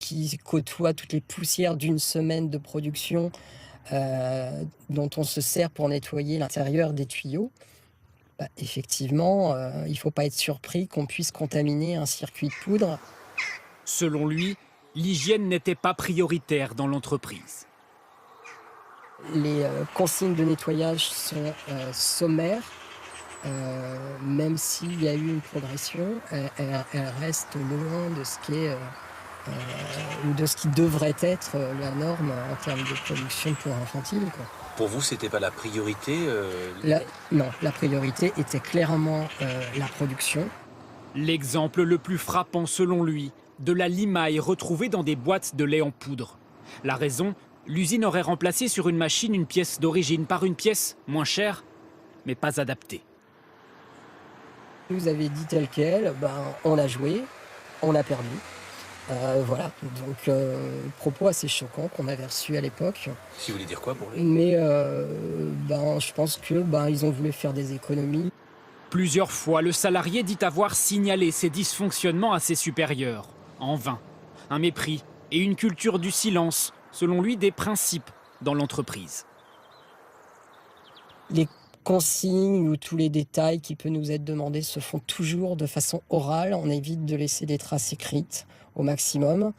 qui côtoie toutes les poussières d'une semaine de production, dont on se sert pour nettoyer l'intérieur des tuyaux, bah, effectivement, il ne faut pas être surpris qu'on puisse contaminer un circuit de poudre. Selon lui, l'hygiène n'était pas prioritaire dans l'entreprise. Les consignes de nettoyage sont sommaires. Même s'il y a eu une progression, elle reste loin de ce qui est ou de ce qui devrait être la norme en termes de production pour infantile, quoi. Pour vous, c'était pas la priorité Non, la priorité était clairement la production. L'exemple le plus frappant selon lui, de la limaille retrouvée dans des boîtes de lait en poudre. La raison, l'usine aurait remplacé sur une machine une pièce d'origine par une pièce moins chère, mais pas adaptée. Vous avez dit tel quel, ben, on a joué, on a perdu. Voilà, donc propos assez choquants qu'on avait reçus à l'époque. Si vous voulez dire quoi pour lui? Mais ben, je pense que ben, ils ont voulu faire des économies. Plusieurs fois, le salarié dit avoir signalé ces dysfonctionnements à ses supérieurs. En vain. Un mépris et une culture du silence, selon lui, des principes dans l'entreprise. Les consignes ou tous les détails qui peuvent nous être demandés se font toujours de façon orale. On évite de laisser des traces écrites au maximum.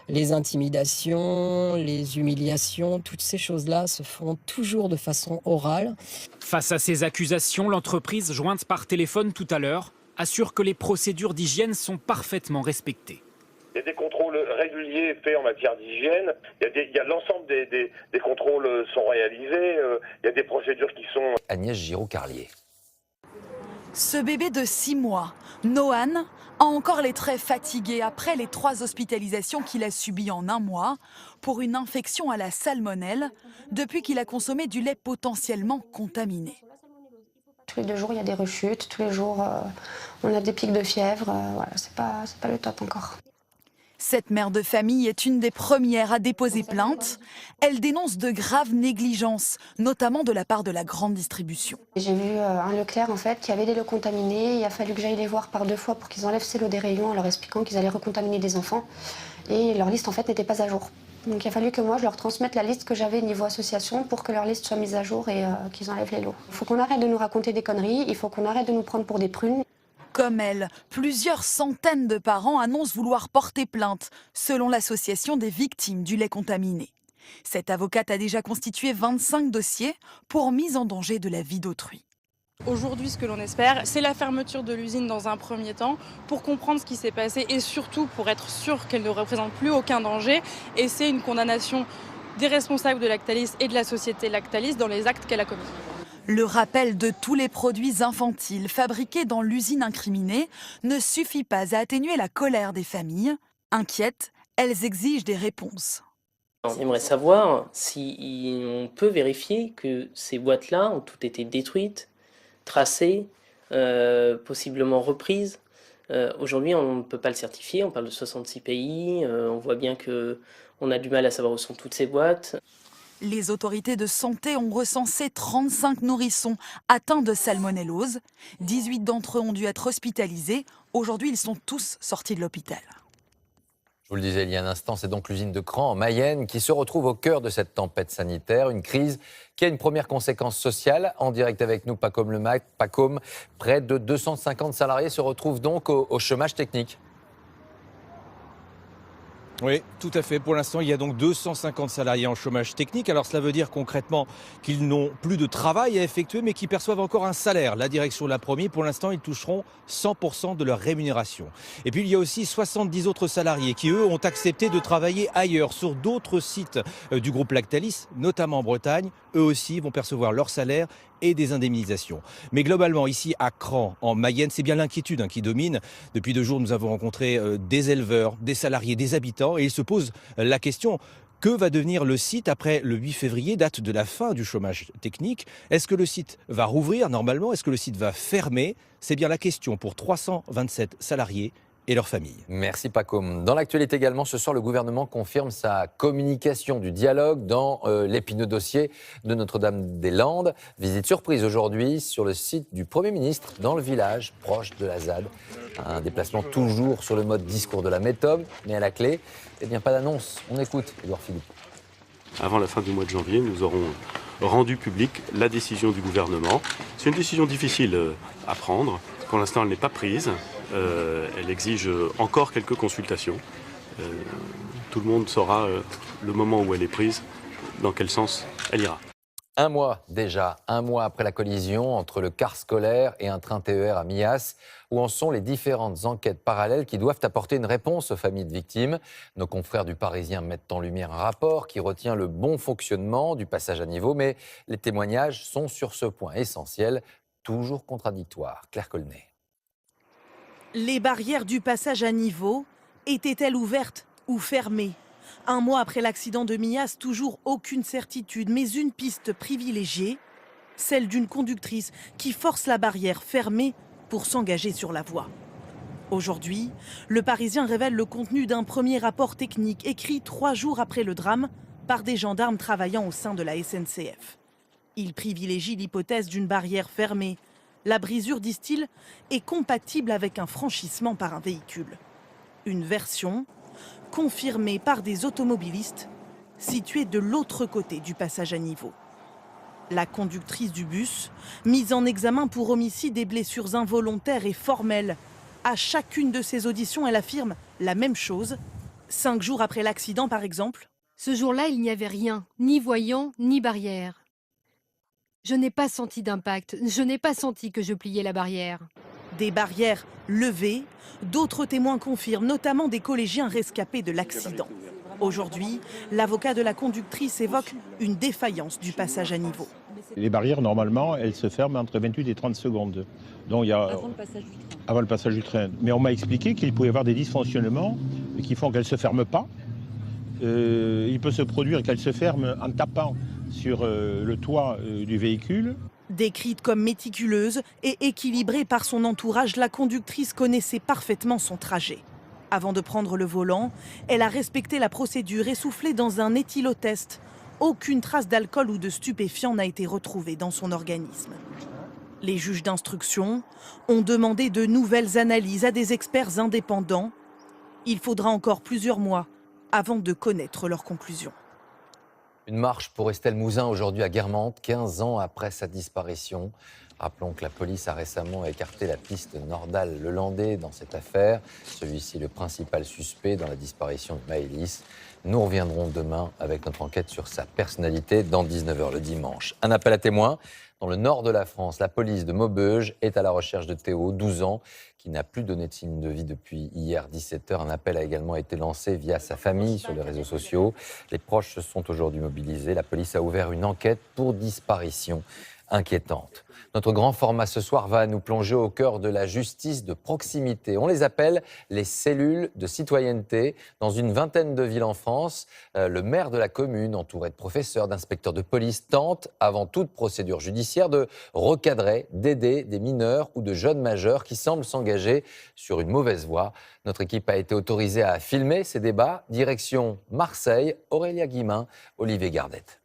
Les intimidations, les humiliations, toutes ces choses-là se font toujours de façon orale. Face à ces accusations, l'entreprise, jointe par téléphone tout à l'heure, assure que les procédures d'hygiène sont parfaitement respectées. Il y a des contrôles réguliers faits en matière d'hygiène. Il y a l'ensemble des contrôles sont réalisés. Il y a des procédures qui sont... Agnès Giraud-Carlier. Ce bébé de 6 mois, Nohan, a encore les traits fatigués après les 3 hospitalisations qu'il a subies en 1 mois pour une infection à la salmonelle depuis qu'il a consommé du lait potentiellement contaminé. Tous les 2 jours, il y a des rechutes. Tous les jours, on a des pics de fièvre. Voilà, c'est pas le top encore. Cette mère de famille est une des premières à déposer plainte. Elle dénonce de graves négligences, notamment de la part de la grande distribution. J'ai vu un Leclerc en fait qui avait des lots contaminés. Il a fallu que j'aille les voir par 2 fois pour qu'ils enlèvent ces lots des rayons en leur expliquant qu'ils allaient recontaminer des enfants. Et leur liste en fait n'était pas à jour. Donc il a fallu que moi je leur transmette la liste que j'avais niveau association pour que leur liste soit mise à jour et qu'ils enlèvent les lots. Il faut qu'on arrête de nous raconter des conneries, il faut qu'on arrête de nous prendre pour des prunes. Comme elle, plusieurs centaines de parents annoncent vouloir porter plainte, selon l'association des victimes du lait contaminé. Cette avocate a déjà constitué 25 dossiers pour mise en danger de la vie d'autrui. Aujourd'hui, ce que l'on espère, c'est la fermeture de l'usine dans un premier temps pour comprendre ce qui s'est passé et surtout pour être sûr qu'elle ne représente plus aucun danger. Et c'est une condamnation des responsables de Lactalis et de la société Lactalis dans les actes qu'elle a commis. Le rappel de tous les produits infantiles fabriqués dans l'usine incriminée ne suffit pas à atténuer la colère des familles. Inquiètes, elles exigent des réponses. On aimerait savoir si on peut vérifier que ces boîtes-là ont toutes été détruites, tracées, possiblement reprises. Aujourd'hui, on ne peut pas le certifier, on parle de 66 pays, on voit bien qu'on a du mal à savoir où sont toutes ces boîtes. Les autorités de santé ont recensé 35 nourrissons atteints de salmonellose. 18 d'entre eux ont dû être hospitalisés. Aujourd'hui, ils sont tous sortis de l'hôpital. Je vous le disais il y a un instant, c'est donc l'usine de Cran en Mayenne qui se retrouve au cœur de cette tempête sanitaire. Une crise qui a une première conséquence sociale. En direct avec nous, Pacôme Lemac. Pacôme, près de 250 salariés se retrouvent donc au chômage technique. Oui, tout à fait. Pour l'instant, il y a donc 250 salariés en chômage technique. Alors cela veut dire concrètement qu'ils n'ont plus de travail à effectuer, mais qui perçoivent encore un salaire. La direction l'a promis. Pour l'instant, ils toucheront 100% de leur rémunération. Et puis il y a aussi 70 autres salariés qui, eux, ont accepté de travailler ailleurs, sur d'autres sites du groupe Lactalis, notamment en Bretagne. Eux aussi vont percevoir leur salaire et des indemnisations. Mais globalement, ici à Cran, en Mayenne, c'est bien l'inquiétude qui domine. Depuis 2 jours, nous avons rencontré des éleveurs, des salariés, des habitants, et ils se posent la question: que va devenir le site après le 8 février, date de la fin du chômage technique? Est-ce que le site va rouvrir normalement? Est-ce que le site va fermer? C'est bien la question pour 327 salariés et leurs familles. Merci Pacôme. Dans l'actualité également, ce soir, le gouvernement confirme sa communication du dialogue dans l'épineux dossier de Notre-Dame-des-Landes. Visite surprise aujourd'hui sur le site du Premier ministre dans le village proche de la ZAD. Un déplacement toujours sur le mode discours de la méthode, mais à la clé, pas d'annonce. On écoute Édouard Philippe. Avant la fin du mois de janvier, nous aurons rendu public la décision du gouvernement. C'est une décision difficile à prendre. Pour l'instant, elle n'est pas prise. Elle exige encore quelques consultations. Tout le monde saura le moment où elle est prise, dans quel sens elle ira. Un mois après la collision entre le car scolaire et un train TER à Millas, où en sont les différentes enquêtes parallèles qui doivent apporter une réponse aux familles de victimes. Nos confrères du Parisien mettent en lumière un rapport qui retient le bon fonctionnement du passage à niveau, mais les témoignages sont sur ce point essentiel, toujours contradictoires. Claire Colnet. Les barrières du passage à niveau étaient-elles ouvertes ou fermées ? Un mois après l'accident de Millas, toujours aucune certitude, mais une piste privilégiée, celle d'une conductrice qui force la barrière fermée pour s'engager sur la voie. Aujourd'hui, le Parisien révèle le contenu d'un premier rapport technique écrit 3 jours après le drame par des gendarmes travaillant au sein de la SNCF. Il privilégie l'hypothèse d'une barrière fermée. La brisure, disent-ils, est compatible avec un franchissement par un véhicule. Une version confirmée par des automobilistes situés de l'autre côté du passage à niveau. La conductrice du bus, mise en examen pour homicide et blessures involontaires et formelles. À chacune de ses auditions, elle affirme la même chose. 5 jours après l'accident, par exemple. Ce jour-là, il n'y avait rien, ni voyant, ni barrière. Je n'ai pas senti d'impact, je n'ai pas senti que je pliais la barrière. Des barrières levées, d'autres témoins confirment, notamment des collégiens rescapés de l'accident. Aujourd'hui, l'avocat de la conductrice évoque une défaillance du passage à niveau. Les barrières, normalement, elles se ferment entre 28 et 30 secondes. Donc, avant le passage du train. Mais on m'a expliqué qu'il pouvait y avoir des dysfonctionnements qui font qu'elles ne se ferment pas. Il peut se produire qu'elles se ferment en tapant sur le toit du véhicule. Décrite comme méticuleuse et équilibrée par son entourage, la conductrice connaissait parfaitement son trajet. Avant de prendre le volant, elle a respecté la procédure et soufflé dans un éthylotest. Aucune trace d'alcool ou de stupéfiant n'a été retrouvée dans son organisme. Les juges d'instruction ont demandé de nouvelles analyses à des experts indépendants. Il faudra encore plusieurs mois avant de connaître leurs conclusions. Une marche pour Estelle Mouzin aujourd'hui à Guermantes, 15 ans après sa disparition. Rappelons que la police a récemment écarté la piste Nordal-Lelandais dans cette affaire. Celui-ci est le principal suspect dans la disparition de Maëlys. Nous reviendrons demain avec notre enquête sur sa personnalité dans 19h le dimanche. Un appel à témoins. Dans le nord de la France, la police de Maubeuge est à la recherche de Théo, 12 ans, qui n'a plus donné de signe de vie depuis hier 17h. Un appel a également été lancé via sa famille sur les réseaux sociaux. Les proches se sont aujourd'hui mobilisés. La police a ouvert une enquête pour disparition inquiétante. Notre grand format ce soir va nous plonger au cœur de la justice de proximité. On les appelle les cellules de citoyenneté. Dans une vingtaine de villes en France, le maire de la commune, entouré de professeurs, d'inspecteurs de police, tente, avant toute procédure judiciaire, de recadrer, d'aider des mineurs ou de jeunes majeurs qui semblent s'engager sur une mauvaise voie. Notre équipe a été autorisée à filmer ces débats. Direction Marseille, Aurélia Guimin, Olivier Gardette.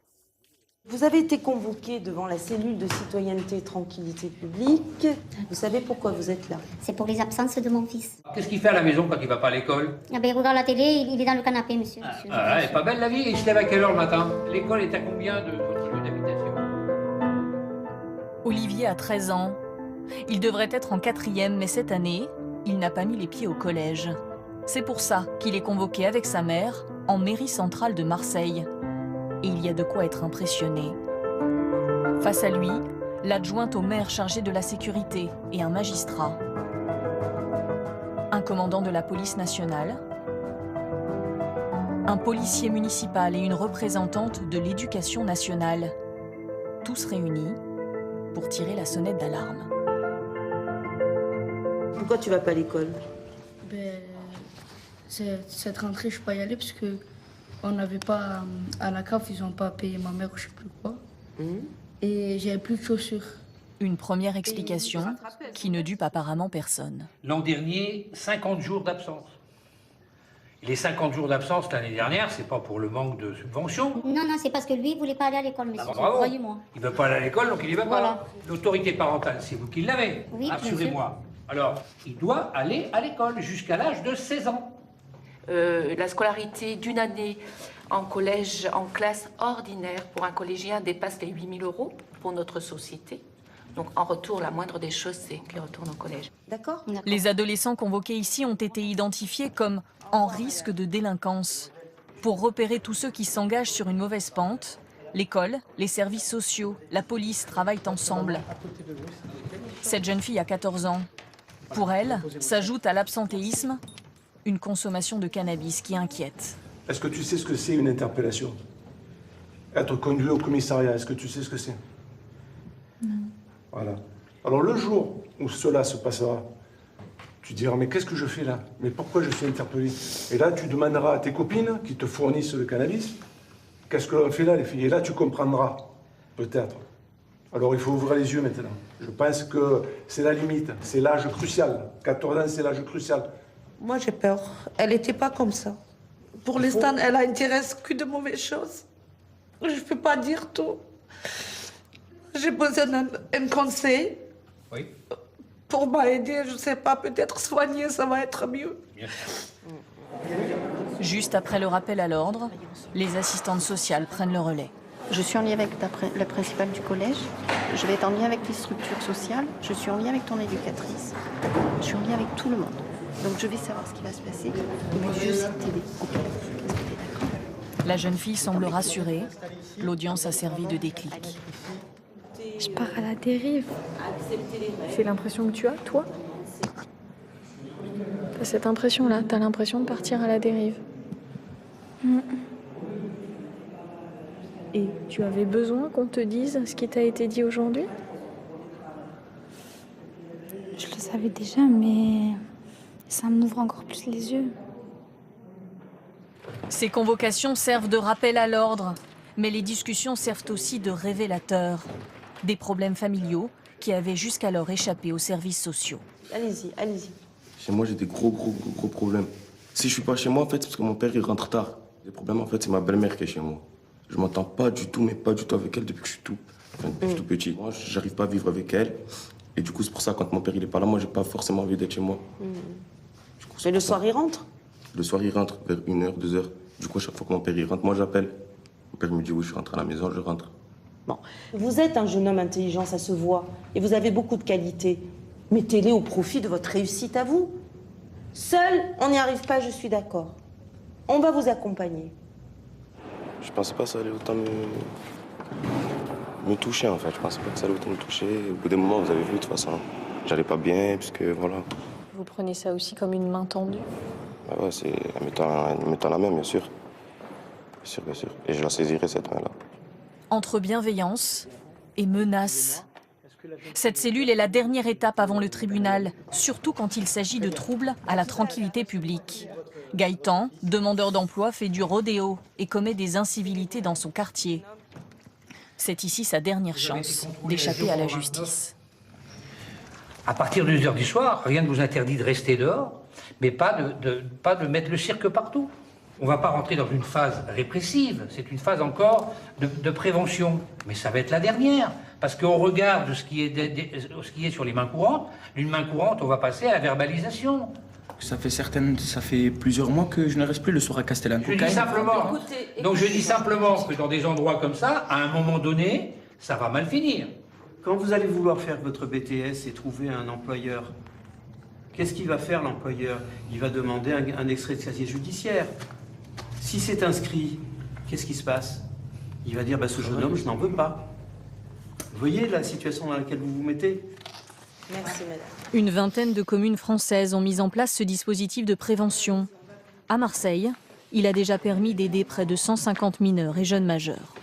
Vous avez été convoqué devant la cellule de citoyenneté et tranquillité publique. Vous savez pourquoi vous êtes là? C'est pour les absences de mon fils. Qu'est-ce qu'il fait à la maison quand il ne va pas à l'école? Ah ben, il regarde la télé, il est dans le canapé, monsieur. Elle est pas belle la vie. Il se lève à quelle heure le matin? L'école est à combien de votre lieu d'habitation? Olivier a 13 ans. Il devrait être en 4e, mais cette année, il n'a pas mis les pieds au collège. C'est pour ça qu'il est convoqué avec sa mère en mairie centrale de Marseille. Et il y a de quoi être impressionné. Face à lui, l'adjointe au maire chargée de la sécurité et un magistrat. Un commandant de la police nationale, un policier municipal et une représentante de l'éducation nationale. Tous réunis pour tirer la sonnette d'alarme. Pourquoi tu vas pas à l'école? Cette rentrée, je peux pas y aller parce que on n'avait pas, à la CAF, ils n'ont pas payé ma mère ou je sais plus quoi. Et j'avais plus de chaussures. Une première explication qui ne dupe apparemment personne. L'an dernier, 50 jours d'absence. Les 50 jours d'absence l'année dernière, c'est pas pour le manque de subventions. Non, c'est parce que lui, il voulait pas aller à l'école, monsieur. Bravo. Croyez-moi. Il ne veut pas aller à l'école, donc il y va Voilà. pas. L'autorité parentale, c'est vous qui l'avez. Oui, bien assurez-moi. Alors, il doit aller à l'école jusqu'à l'âge de 16 ans. La scolarité d'une année en collège, en classe ordinaire pour un collégien dépasse les 8 000 € pour notre société. Donc en retour, la moindre des choses, c'est qu'il retourne au collège. D'accord. Les adolescents convoqués ici ont été identifiés comme en risque de délinquance. Pour repérer tous ceux qui s'engagent sur une mauvaise pente, l'école, les services sociaux, la police travaillent ensemble. Cette jeune fille a 14 ans. Pour elle, s'ajoute à l'absentéisme une consommation de cannabis qui inquiète. Est-ce que tu sais ce que c'est une interpellation? Être conduit au commissariat, est-ce que tu sais ce que c'est? Non. Voilà. Alors le jour où cela se passera, tu diras, mais qu'est-ce que je fais là? Mais pourquoi je suis interpellé? Et là, tu demanderas à tes copines qui te fournissent le cannabis, qu'est-ce que l'on fait là, les filles? Et là, tu comprendras, peut-être. Alors il faut ouvrir les yeux maintenant. Je pense que c'est la limite, c'est l'âge crucial. 14 ans, c'est l'âge crucial. Moi, j'ai peur. Elle n'était pas comme ça. Pour l'instant, elle n'intéresse que de mauvaises choses. Je ne peux pas dire tout. J'ai besoin d'un conseil. Oui. Pour m'aider, je ne sais pas, peut-être soigner, ça va être mieux. Juste après le rappel à l'ordre, les assistantes sociales prennent le relais. Je suis en lien avec la principale du collège, je vais être en lien avec les structures sociales, je suis en lien avec ton éducatrice, je suis en lien avec tout le monde. Donc je vais savoir ce qui va se passer, mais je sais t'aider. Ok. Est-ce que t'es d'accord? La jeune fille semble rassurée. L'audience a servi de déclic. Je pars à la dérive. C'est l'impression que tu as, toi? T'as cette impression-là, t'as l'impression de partir à la dérive. Et tu avais besoin qu'on te dise ce qui t'a été dit aujourd'hui? Je le savais déjà, mais ça m'ouvre encore plus les yeux. Ces convocations servent de rappel à l'ordre, mais les discussions servent aussi de révélateurs. Des problèmes familiaux qui avaient jusqu'alors échappé aux services sociaux. Allez-y, allez-y. Chez moi, j'ai des gros problèmes. Si je suis pas chez moi, en fait, c'est parce que mon père, il rentre tard. Les problèmes, en fait, c'est ma belle-mère qui est chez moi. Je m'entends pas du tout, mais pas du tout avec elle depuis que je suis tout petit. Moi, j'arrive pas à vivre avec elle. Et du coup, c'est pour ça, quand mon père, il est pas là, moi, j'ai pas forcément envie d'être chez moi. Mais le soir, il rentre? Le soir, il rentre vers 1h, 2h. Du coup, à chaque fois que mon père, il rentre, moi, j'appelle. Mon père me dit, oui, je suis rentré à la maison, je rentre. Bon, vous êtes un jeune homme intelligent, ça se voit. Et vous avez beaucoup de qualités. Mettez-les au profit de votre réussite à vous. Seul, on n'y arrive pas, je suis d'accord. On va vous accompagner. Je pensais pas que ça allait autant me toucher, en fait. Je pensais pas que ça allait autant me toucher. Au bout d'un moment, vous avez vu, de toute façon, j'allais pas bien, parce que, voilà. Vous prenez ça aussi comme une main tendue? Bah ouais, c'est en mettant la main, bien sûr. Bien sûr. Et je la saisirai, cette main-là. Entre bienveillance et menace. Cette cellule est la dernière étape avant le tribunal, surtout quand il s'agit de troubles à la tranquillité publique. Gaëtan, demandeur d'emploi, fait du rodéo et commet des incivilités dans son quartier. C'est ici sa dernière chance d'échapper à la justice. À partir de 2h du soir, rien ne vous interdit de rester dehors, mais pas de mettre le cirque partout. On ne va pas rentrer dans une phase répressive, c'est une phase encore de prévention. Mais ça va être la dernière, parce qu'au regard de ce qui est sur les mains courantes, d'une main courante, on va passer à la verbalisation. Ça fait plusieurs mois que je ne reste plus le soir à Castellane. Je dis simplement que dans des endroits comme ça, à un moment donné, ça va mal finir. Quand vous allez vouloir faire votre BTS et trouver un employeur, qu'est-ce qu'il va faire l'employeur? Il va demander un extrait de casier judiciaire. Si c'est inscrit, qu'est-ce qui se passe? Il va dire, ce jeune homme, je n'en veux pas. Vous voyez la situation dans laquelle vous vous mettez? Merci, madame. Une vingtaine de communes françaises ont mis en place ce dispositif de prévention. À Marseille, il a déjà permis d'aider près de 150 mineurs et jeunes majeurs.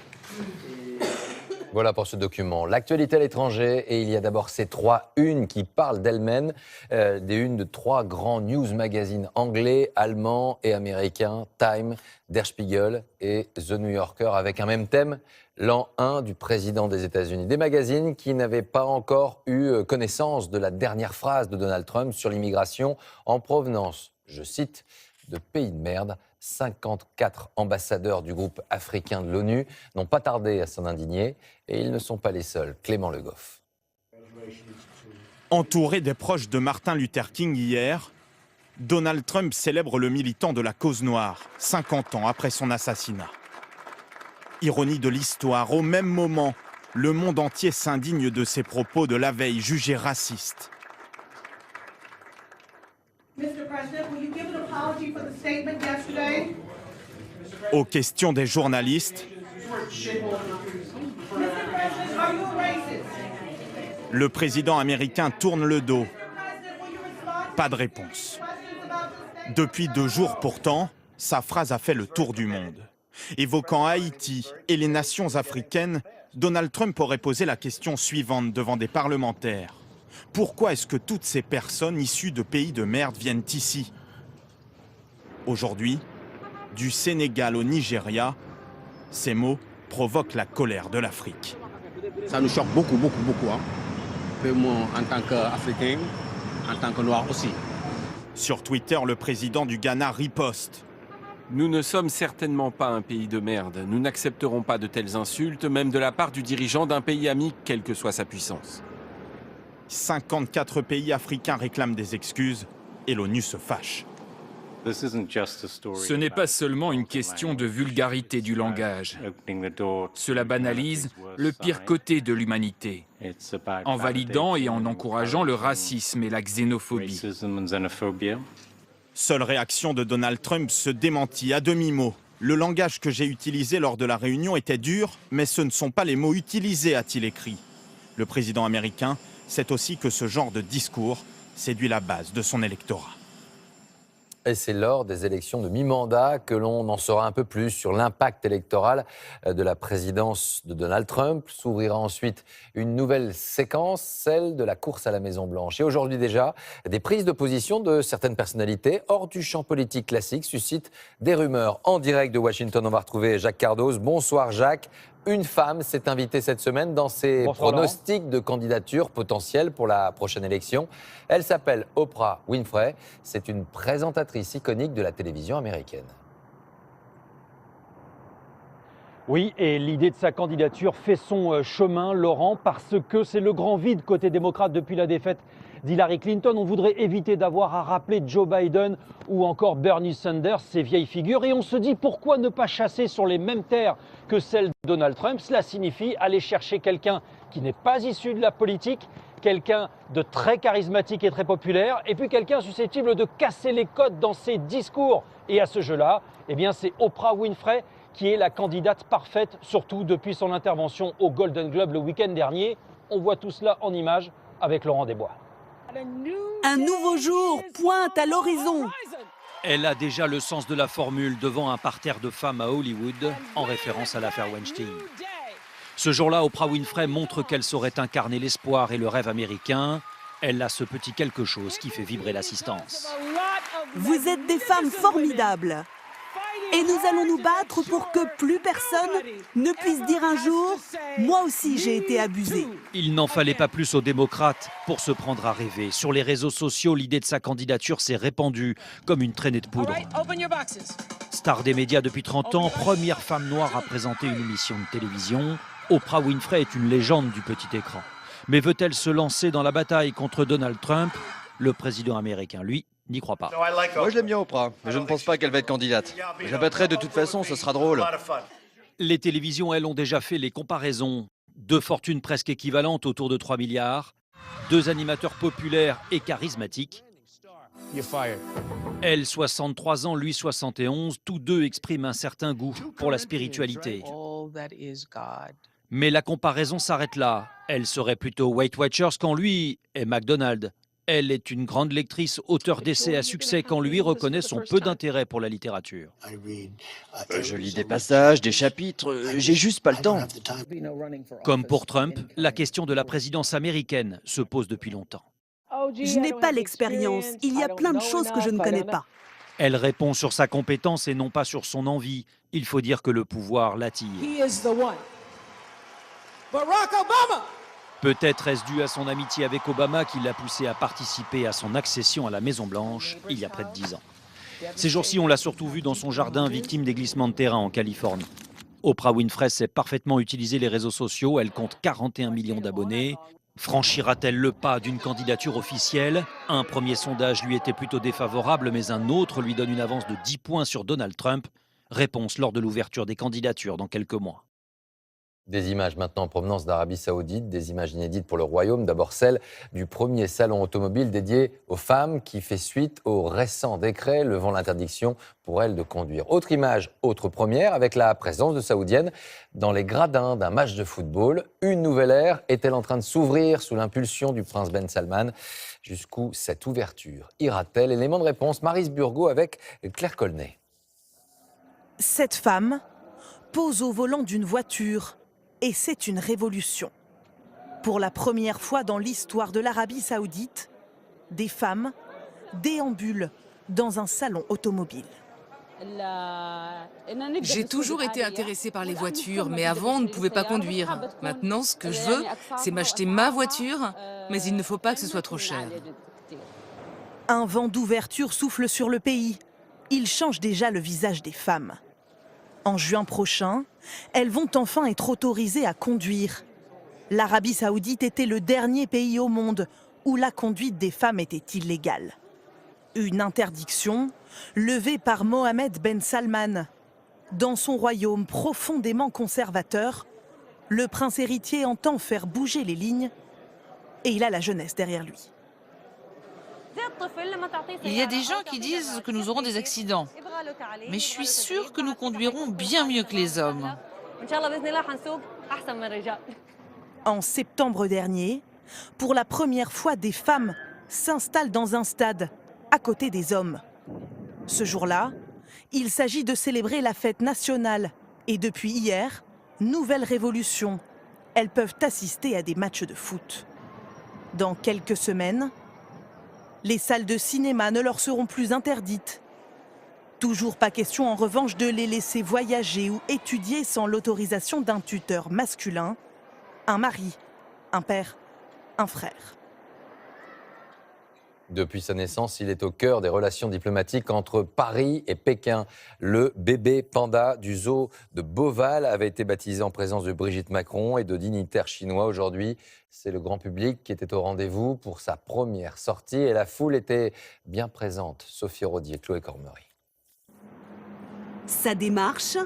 Voilà pour ce document. L'actualité à l'étranger, et il y a d'abord ces 3 unes qui parlent d'elles-mêmes, des unes de 3 grands news magazines anglais, allemands et américains, Time, Der Spiegel et The New Yorker, avec un même thème, l'an 1 du président des États-Unis. Des magazines qui n'avaient pas encore eu connaissance de la dernière phrase de Donald Trump sur l'immigration en provenance, je cite, de pays de merde. 54 ambassadeurs du groupe africain de l'ONU n'ont pas tardé à s'en indigner et ils ne sont pas les seuls. Clément Le Goff. Entouré des proches de Martin Luther King hier, Donald Trump célèbre le militant de la cause noire, 50 ans après son assassinat. Ironie de l'histoire, au même moment, le monde entier s'indigne de ses propos de la veille jugés racistes. Mr. President, will you give an apology for the statement yesterday? Aux questions des journalistes, Mr. President, are you a racist? le président américain tourne le dos. Pas de réponse. Depuis 2 jours pourtant, sa phrase a fait le tour du monde. Évoquant Haïti et les nations africaines, Donald Trump aurait posé la question suivante devant des parlementaires. Pourquoi est-ce que toutes ces personnes issues de pays de merde viennent ici? Aujourd'hui, du Sénégal au Nigeria, ces mots provoquent la colère de l'Afrique. Ça nous choque beaucoup. Hein. Moi, en tant qu'Africain, en tant que Noir aussi. Sur Twitter, le président du Ghana riposte. Nous ne sommes certainement pas un pays de merde. Nous n'accepterons pas de telles insultes, même de la part du dirigeant d'un pays ami, quelle que soit sa puissance. 54 pays africains réclament des excuses et l'ONU se fâche. Ce n'est pas seulement une question de vulgarité du langage. Cela banalise le pire côté de l'humanité, en validant et en encourageant le racisme et la xénophobie. Seule réaction de Donald Trump, se démentit à demi-mot. Le langage que j'ai utilisé lors de la réunion était dur, mais ce ne sont pas les mots utilisés, a-t-il écrit. Le président américain sait aussi que ce genre de discours séduit la base de son électorat. Et c'est lors des élections de mi-mandat que l'on en saura un peu plus sur l'impact électoral de la présidence de Donald Trump. S'ouvrira ensuite une nouvelle séquence, celle de la course à la Maison-Blanche. Et aujourd'hui déjà, des prises de position de certaines personnalités hors du champ politique classique suscitent des rumeurs. En direct de Washington, on va retrouver Jacques Cardoz. Bonsoir Jacques. Une femme s'est invitée cette semaine dans ses pronostics de candidature potentielle pour la prochaine élection. Elle s'appelle Oprah Winfrey. C'est une présentatrice iconique de la télévision américaine. Oui, et l'idée de sa candidature fait son chemin, Laurent, parce que c'est le grand vide côté démocrate depuis la défaite d'Hillary Clinton. On voudrait éviter d'avoir à rappeler Joe Biden ou encore Bernie Sanders, ces vieilles figures. Et on se dit pourquoi ne pas chasser sur les mêmes terres que celles de Donald Trump. Cela signifie aller chercher quelqu'un qui n'est pas issu de la politique, quelqu'un de très charismatique et très populaire, et puis quelqu'un susceptible de casser les codes dans ses discours. Et à ce jeu-là, eh bien, c'est Oprah Winfrey qui est la candidate parfaite, surtout depuis son intervention au Golden Globe le week-end dernier. On voit tout cela en images avec Laurent Desbois. Un nouveau jour pointe à l'horizon. Elle a déjà le sens de la formule devant un parterre de femmes à Hollywood, en référence à l'affaire Weinstein. Ce jour-là, Oprah Winfrey montre qu'elle saurait incarner l'espoir et le rêve américain. Elle a ce petit quelque chose qui fait vibrer l'assistance. Vous êtes des femmes formidables. Et nous allons nous battre pour que plus personne ne puisse dire un jour « Moi aussi j'ai été abusée ». Il n'en fallait pas plus aux démocrates pour se prendre à rêver. Sur les réseaux sociaux, l'idée de sa candidature s'est répandue comme une traînée de poudre. Star des médias depuis 30 ans, première femme noire à présenter une émission de télévision, Oprah Winfrey est une légende du petit écran. Mais veut-elle se lancer dans la bataille contre Donald Trump? Le président américain, lui, n'y croit pas. Moi je l'aime bien Oprah, mais je ne pense pas qu'elle va être candidate. Je la battrai de toute façon, ce sera drôle. Les télévisions, elles, ont déjà fait les comparaisons. 2 fortunes presque équivalentes autour de 3 milliards, 2 animateurs populaires et charismatiques. Elle, 63 ans, lui, 71, tous deux expriment un certain goût pour la spiritualité. Mais la comparaison s'arrête là. Elle serait plutôt Weight Watchers quand lui est McDonald's. Elle est une grande lectrice, auteure d'essais à succès, quand lui reconnaît son peu d'intérêt pour la littérature. Je lis des passages, des chapitres, j'ai juste pas le temps. Comme pour Trump, la question de la présidence américaine se pose depuis longtemps. Je n'ai pas l'expérience. Il y a plein de choses que je ne connais pas. Elle répond sur sa compétence et non pas sur son envie. Il faut dire que le pouvoir l'attire. Peut-être est-ce dû à son amitié avec Obama qui l'a poussé à participer à son accession à la Maison-Blanche il y a près de 10 ans. Ces jours-ci, on l'a surtout vu dans son jardin, victime des glissements de terrain en Californie. Oprah Winfrey sait parfaitement utiliser les réseaux sociaux. Elle compte 41 millions d'abonnés. Franchira-t-elle le pas d'une candidature officielle? Un premier sondage lui était plutôt défavorable, mais un autre lui donne une avance de 10 points sur Donald Trump. Réponse lors de l'ouverture des candidatures dans quelques mois. Des images maintenant en provenance d'Arabie Saoudite, des images inédites pour le royaume. D'abord celle du premier salon automobile dédié aux femmes qui fait suite au récent décret levant l'interdiction pour elles de conduire. Autre image, autre première, avec la présence de Saoudiennes dans les gradins d'un match de football. Une nouvelle ère est-elle en train de s'ouvrir sous l'impulsion du prince Ben Salman? Jusqu'où cette ouverture ira-t-elle? Élément de réponse, Maryse Burgot avec Claire Colnet. Cette femme pose au volant d'une voiture. Et c'est une révolution. Pour la première fois dans l'histoire de l'Arabie Saoudite, des femmes déambulent dans un salon automobile. J'ai toujours été intéressée par les voitures, mais avant, on ne pouvait pas conduire. Maintenant, ce que je veux, c'est m'acheter ma voiture, mais il ne faut pas que ce soit trop cher. Un vent d'ouverture souffle sur le pays. Il change déjà le visage des femmes. En juin prochain, elles vont enfin être autorisées à conduire. L'Arabie Saoudite était le dernier pays au monde où la conduite des femmes était illégale. Une interdiction levée par Mohammed Ben Salman. Dans son royaume profondément conservateur, le prince héritier entend faire bouger les lignes et il a la jeunesse derrière lui. Il y a des gens qui disent que nous aurons des accidents. Mais je suis sûre que nous conduirons bien mieux que les hommes. En septembre dernier, pour la première fois, des femmes s'installent dans un stade, à côté des hommes. Ce jour-là, il s'agit de célébrer la fête nationale. Et depuis hier, nouvelle révolution. Elles peuvent assister à des matchs de foot. Dans quelques semaines, les salles de cinéma ne leur seront plus interdites. Toujours pas question en revanche de les laisser voyager ou étudier sans l'autorisation d'un tuteur masculin, un mari, un père, un frère. Depuis sa naissance, il est au cœur des relations diplomatiques entre Paris et Pékin. Le bébé panda du zoo de Beauval avait été baptisé en présence de Brigitte Macron et de dignitaires chinois. Aujourd'hui, c'est le grand public qui était au rendez-vous pour sa première sortie et la foule était bien présente. Sophie Rodier, Chloé Cormery. Sa démarche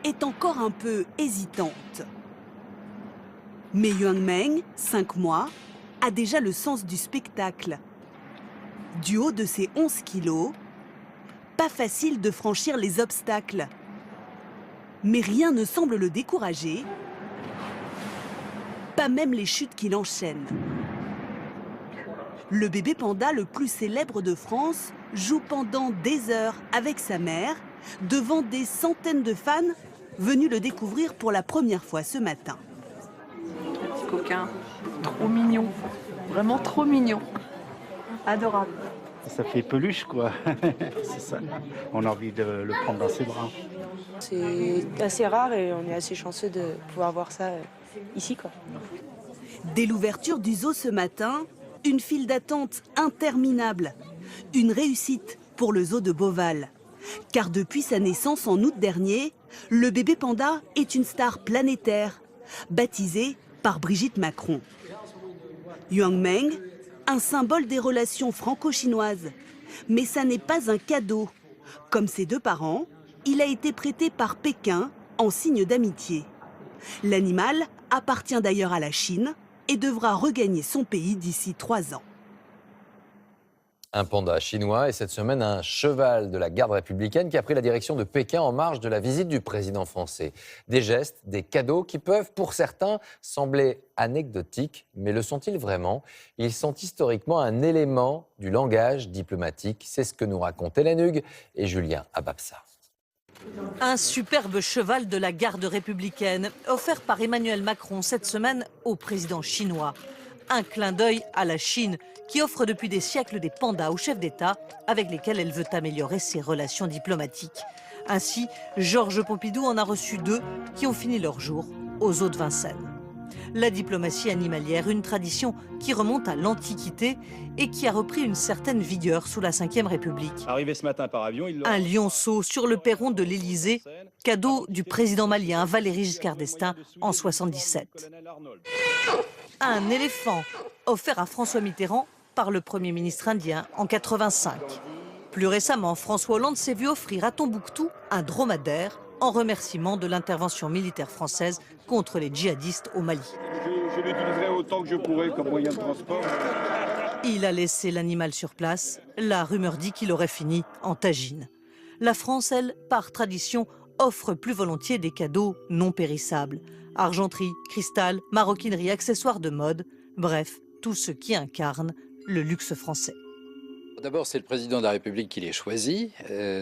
est encore un peu hésitante. Mais Yuan Meng, 5 mois, a déjà le sens du spectacle. Du haut de ses 11 kilos, pas facile de franchir les obstacles. Mais rien ne semble le décourager, pas même les chutes qu'il enchaîne. Le bébé panda le plus célèbre de France joue pendant des heures avec sa mère devant des centaines de fans venus le découvrir pour la première fois ce matin. Petit coquin, trop mignon, vraiment trop mignon. Adorable. Ça fait peluche, quoi. C'est ça. On a envie de le prendre dans ses bras. C'est assez rare et on est assez chanceux de pouvoir voir ça ici, quoi. Dès l'ouverture du zoo ce matin, une file d'attente interminable. Une réussite pour le zoo de Beauval. Car depuis sa naissance en août dernier, le bébé panda est une star planétaire, baptisée par Brigitte Macron. Yuan Meng, un symbole des relations franco-chinoises. Mais ça n'est pas un cadeau. Comme ses deux parents, il a été prêté par Pékin en signe d'amitié. L'animal appartient d'ailleurs à la Chine et devra regagner son pays d'ici 3 ans. Un panda chinois et cette semaine un cheval de la garde républicaine qui a pris la direction de Pékin en marge de la visite du président français. Des gestes, des cadeaux qui peuvent pour certains sembler anecdotiques, mais le sont-ils vraiment? Ils sont historiquement un élément du langage diplomatique. C'est ce que nous racontent Hélène Hugues et Julien Ababsa. Un superbe cheval de la garde républicaine offert par Emmanuel Macron cette semaine au président chinois. Un clin d'œil à la Chine qui offre depuis des siècles des pandas aux chefs d'État avec lesquels elle veut améliorer ses relations diplomatiques. Ainsi, Georges Pompidou en a reçu 2 qui ont fini leur jour aux Zoo de Vincennes. La diplomatie animalière, une tradition qui remonte à l'Antiquité et qui a repris une certaine vigueur sous la Ve République. Arrivé ce matin par avion, Un lionceau sur le perron de l'Élysée, cadeau du président malien Valéry Giscard d'Estaing en 1977. Un éléphant offert à François Mitterrand par le Premier ministre indien en 1985. Plus récemment, François Hollande s'est vu offrir à Tombouctou un dromadaire en remerciement de l'intervention militaire française contre les djihadistes au Mali. Je l'utiliserai autant que je pourrai comme moyen de transport. Il a laissé l'animal sur place. La rumeur dit qu'il aurait fini en tagine. La France, elle, par tradition, offre plus volontiers des cadeaux non périssables. Argenterie, cristal, maroquinerie, accessoires de mode, bref, tout ce qui incarne le luxe français. D'abord, c'est le président de la République qui les choisit,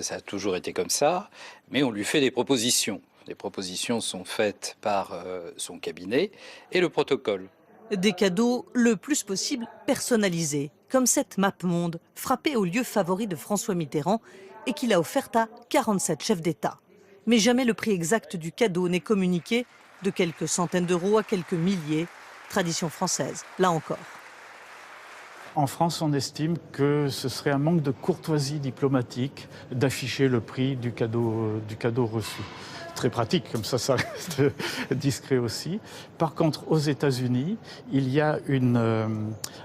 ça a toujours été comme ça, mais on lui fait des propositions. Les propositions sont faites par son cabinet et le protocole. Des cadeaux le plus possible personnalisés, comme cette map monde frappée au lieu favori de François Mitterrand et qu'il a offerte à 47 chefs d'État. Mais jamais le prix exact du cadeau n'est communiqué, de quelques centaines d'euros à quelques milliers. Tradition française, là encore. En France, on estime que ce serait un manque de courtoisie diplomatique d'afficher le prix du cadeau reçu. Très pratique, comme ça reste discret aussi. Par contre, aux États-Unis, il y a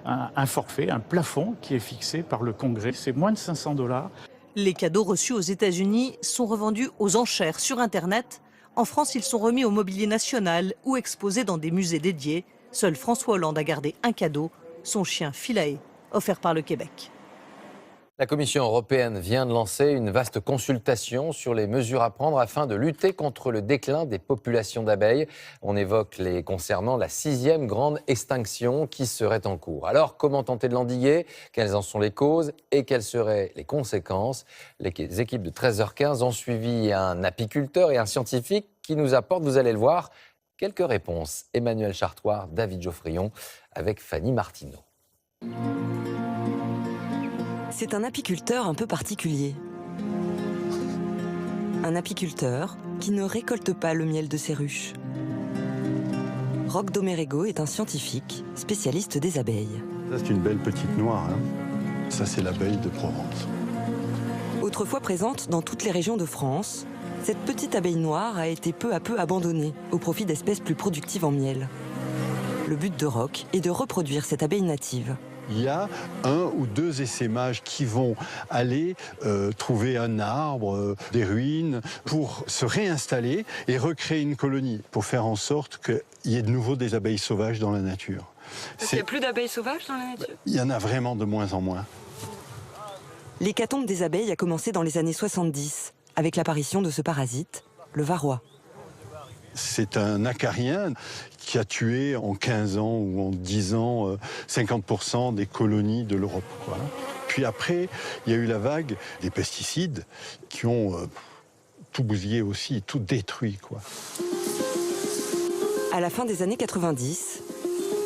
un forfait, un plafond qui est fixé par le Congrès. C'est moins de 500 $. Les cadeaux reçus aux États-Unis sont revendus aux enchères sur Internet. En France, ils sont remis au mobilier national ou exposés dans des musées dédiés. Seul François Hollande a gardé un cadeau, son chien Philae, offert par le Québec. La Commission européenne vient de lancer une vaste consultation sur les mesures à prendre afin de lutter contre le déclin des populations d'abeilles. On évoque les concernant la 6e grande extinction qui serait en cours. Alors, comment tenter de l'endiguer? Quelles en sont les causes et quelles seraient les conséquences? Les équipes de 13h15 ont suivi un apiculteur et un scientifique qui nous apportent, vous allez le voir, quelques réponses. Emmanuel Chartoir, David Geoffrion, avec Fanny Martineau. C'est un apiculteur un peu particulier. Un apiculteur qui ne récolte pas le miel de ses ruches. Roch Domérego est un scientifique, spécialiste des abeilles. Ça, c'est une belle petite noire. Hein. Ça, c'est l'abeille de Provence. Autrefois présente dans toutes les régions de France, cette petite abeille noire a été peu à peu abandonnée au profit d'espèces plus productives en miel. Le but de Roch est de reproduire cette abeille native. Il y a 1 ou 2 essaimages qui vont aller trouver un arbre, des ruines, pour se réinstaller et recréer une colonie, pour faire en sorte qu'il y ait de nouveau des abeilles sauvages dans la nature. Il n'y a plus d'abeilles sauvages dans la nature? Il y en a vraiment de moins en moins. L'hécatombe des abeilles a commencé dans les années 70, avec l'apparition de ce parasite, le varroa. C'est un acarien qui a tué en 15 ans ou en 10 ans 50% des colonies de l'Europe. Puis après, il y a eu la vague des pesticides qui ont tout bousillé aussi, tout détruit. À la fin des années 90,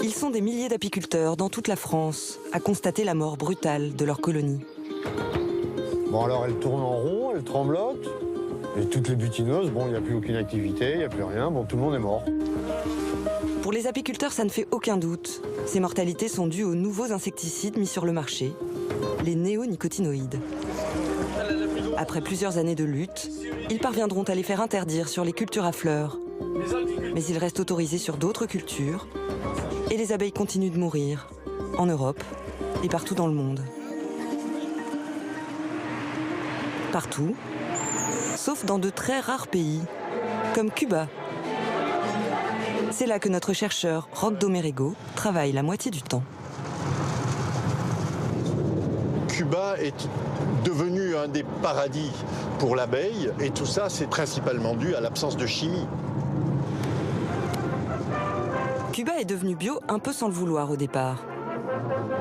ils sont des milliers d'apiculteurs dans toute la France à constater la mort brutale de leurs colonies. Bon alors, elles tournent en rond, elles tremblotent. Et toutes les butineuses, bon, il n'y a plus aucune activité, il n'y a plus rien, bon, tout le monde est mort. Pour les apiculteurs, ça ne fait aucun doute. Ces mortalités sont dues aux nouveaux insecticides mis sur le marché, les néonicotinoïdes. Après plusieurs années de lutte, ils parviendront à les faire interdire sur les cultures à fleurs. Mais ils restent autorisés sur d'autres cultures, et les abeilles continuent de mourir, en Europe et partout dans le monde. Partout, sauf dans de très rares pays, comme Cuba. C'est là que notre chercheur Roch Domérego travaille la moitié du temps. Cuba est devenu un des paradis pour l'abeille, et tout ça, c'est principalement dû à l'absence de chimie. Cuba est devenu bio un peu sans le vouloir au départ.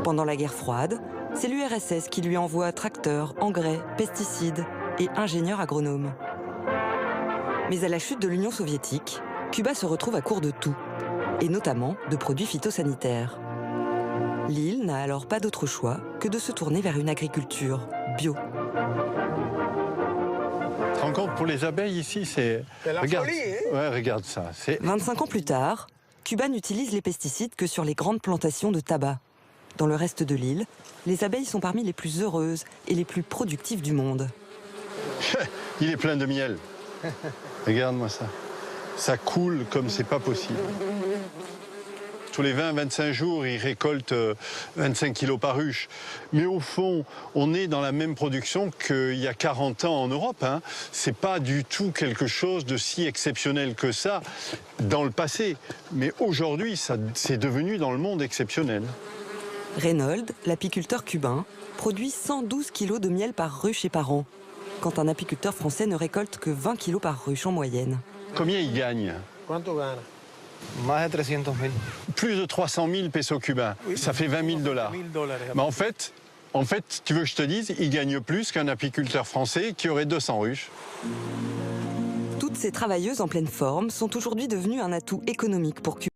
Pendant la guerre froide, c'est l'URSS qui lui envoie tracteurs, engrais, pesticides et ingénieurs agronomes. Mais à la chute de l'Union soviétique, Cuba se retrouve à court de tout, et notamment de produits phytosanitaires. L'île n'a alors pas d'autre choix que de se tourner vers une agriculture bio. Tu te rends compte, pour les abeilles ici, c'est... Regarde, ouais, regarde ça. 25 ans plus tard, Cuba n'utilise les pesticides que sur les grandes plantations de tabac. Dans le reste de l'île, les abeilles sont parmi les plus heureuses et les plus productives du monde. Il est plein de miel. Regarde-moi ça. Ça coule comme c'est pas possible. Tous les 20-25 jours, ils récoltent 25 kilos par ruche. Mais au fond, on est dans la même production qu'il y a 40 ans en Europe. Hein. C'est pas du tout quelque chose de si exceptionnel que ça dans le passé. Mais aujourd'hui, c'est devenu dans le monde exceptionnel. Reynold, l'apiculteur cubain, produit 112 kilos de miel par ruche et par an, quand un apiculteur français ne récolte que 20 kilos par ruche en moyenne. Combien il gagne? Plus de 300 000 pesos cubains. Ça fait 20 000 $. Mais en fait, tu veux que je te dise, il gagne plus qu'un apiculteur français qui aurait 200 ruches. Toutes ces travailleuses en pleine forme sont aujourd'hui devenues un atout économique pour Cuba.